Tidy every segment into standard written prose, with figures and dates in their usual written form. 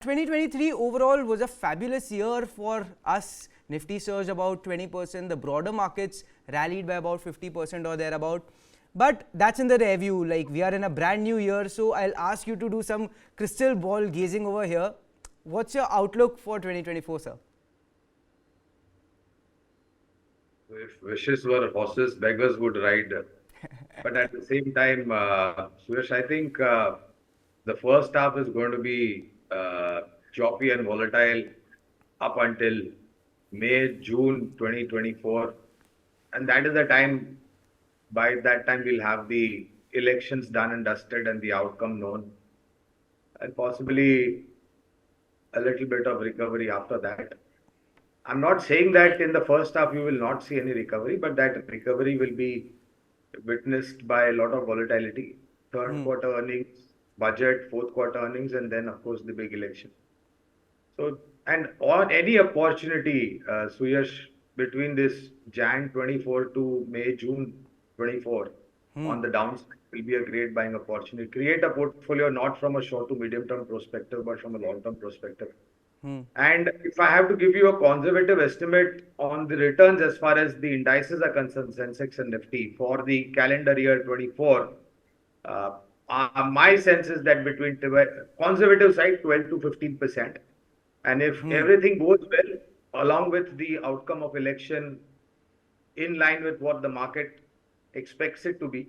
2023 overall was a fabulous year for us. Nifty surged about 20%. The broader markets rallied by about 50% or thereabout. But that's in the review. Like, we are in a brand new year, so I'll ask you to do some crystal ball gazing over here. What's your outlook for 2024, sir? If wishes were horses, beggars would ride. But at the same time, Suyash, I think the first half is going to be choppy and volatile up until May, June 2024. And that is the time, by that time, we'll have the elections done and dusted and the outcome known. And possibly a little bit of recovery after that. I'm not saying that in the first half you will not see any recovery, but that recovery will be witnessed by a lot of volatility. Third quarter earnings, budget, fourth quarter earnings, and then of course the big election. So, and on any opportunity, Suyash, between this Jan 24 to May, June 24, on the downside will be a great buying opportunity. Create a portfolio not from a short to medium term perspective, but from a long term perspective. And if I have to give you a conservative estimate on the returns as far as the indices are concerned, sensex and Nifty, for the calendar year 24, my sense is that between conservative side 12 to 15%. And if everything goes well, along with the outcome of election in line with what the market expects it to be,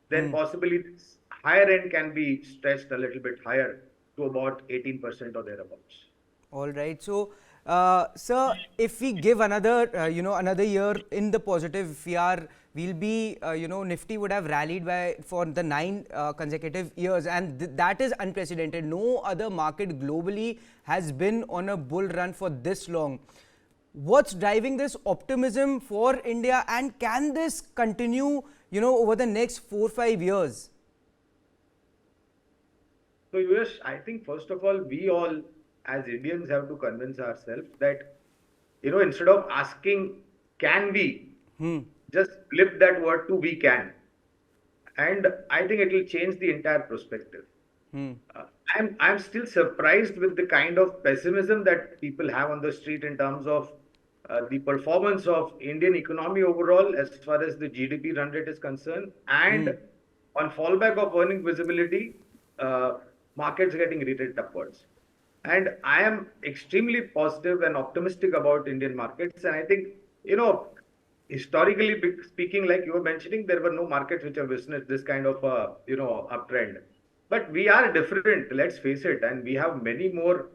then possibly this higher end can be stretched a little bit higher to about 18% or thereabouts. All right. So, sir, if we give another, another year in the positive, we'll be, Nifty would have rallied for the 9 consecutive years, and that is unprecedented. No other market globally has been on a bull run for this long. What's driving this optimism for India, and can this continue, over the next 4-5 years? So, Suyash, I think first of all, we all as Indians have to convince ourselves that, instead of asking, can we, just flip that word to we can. And I think it will change the entire perspective. I'm still surprised with the kind of pessimism that people have on the street in terms of the performance of Indian economy overall as far as the GDP run rate is concerned, and on fallback of earning visibility, markets getting rated upwards. And I am extremely positive and optimistic about Indian markets. And I think, historically speaking, like you were mentioning, there were no markets which have witnessed this kind of, uptrend. But we are different, let's face it. And we have many more,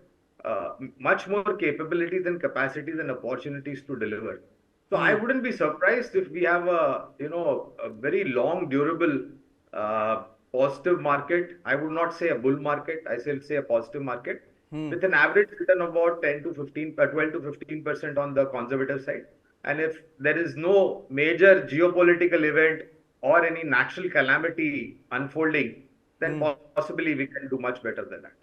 much more capabilities and capacities and opportunities to deliver. So I wouldn't be surprised if we have a very long, durable, positive market. I would not say a bull market. I still say a positive market. With an average return of about 12 to 15% on the conservative side. And if there is no major geopolitical event or any natural calamity unfolding, then possibly we can do much better than that.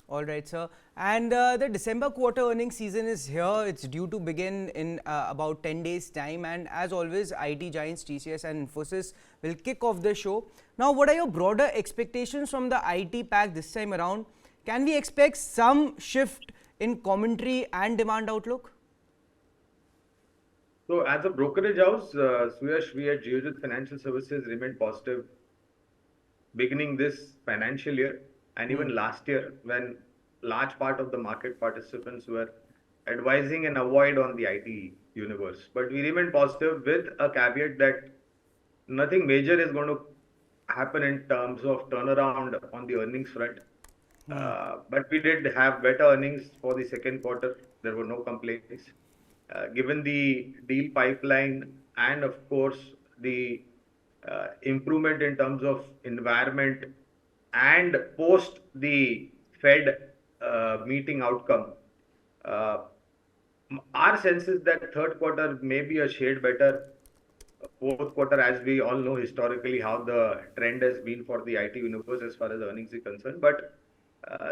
All right, sir. And the December quarter earnings season is here. It's due to begin in about 10 days' time. And as always, IT giants TCS and Infosys will kick off the show. Now, what are your broader expectations from the IT pack this time around? Can we expect some shift in commentary and demand outlook? So, as a brokerage house, Suyash, we at Geojit Financial Services remain positive beginning this financial year and even last year, when large part of the market participants were advising and avoid on the IT universe. But we remain positive with a caveat that nothing major is going to happen in terms of turnaround on the earnings front. But we did have better earnings for the second quarter. There were no complaints. Given the deal pipeline and of course the improvement in terms of environment and post the Fed meeting outcome, our sense is that third quarter may be a shade better. Fourth quarter, as we all know historically how the trend has been for the IT universe as far as earnings is concerned. But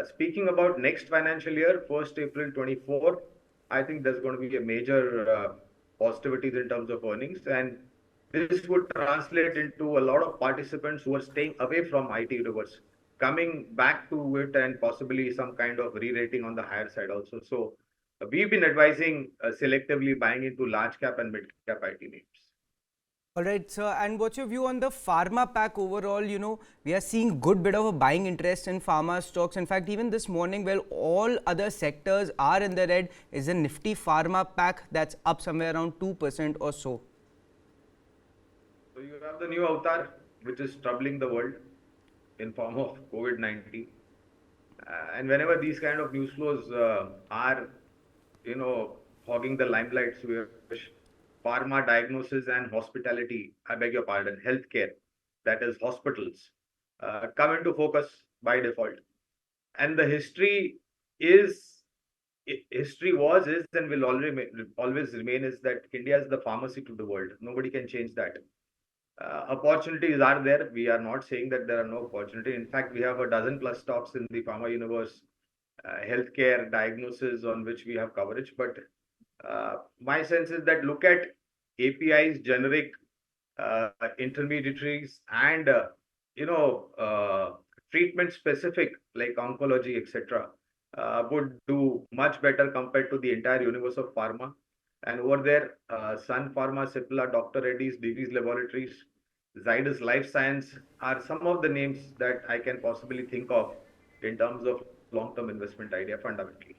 speaking about next financial year, 1st April 24, I think there's going to be a major positivities in terms of earnings, and this would translate into a lot of participants who are staying away from IT universe coming back to it and possibly some kind of re-rating on the higher side also. So we've been advising selectively buying into large cap and mid cap IT names. All right, sir. And what's your view on the pharma pack overall? We are seeing good bit of a buying interest in pharma stocks. In fact, even this morning, while all other sectors are in the red, is a Nifty pharma pack that's up somewhere around 2% or so. So you have the new avatar, which is troubling the world in form of COVID-19. And whenever these kind of news flows are, hogging the limelight, Suyash, pharma, diagnosis and hospitality, I beg your pardon, healthcare, that is hospitals, come into focus by default. And the is, history was, is, and will always remain is that India is the pharmacy to the world. Nobody can change that. Opportunities are there. We are not saying that there are no opportunity. In fact, we have a dozen plus stocks in the pharma universe, healthcare, diagnosis on which we have coverage. But my sense is that look at APIs, generic intermediaries, and treatment specific like oncology, etc., would do much better compared to the entire universe of pharma. And over there, Sun Pharma, Cipla, Dr. Reddy's, Divi's Laboratories, Zydus Life Science are some of the names that I can possibly think of in terms of long-term investment idea fundamentally.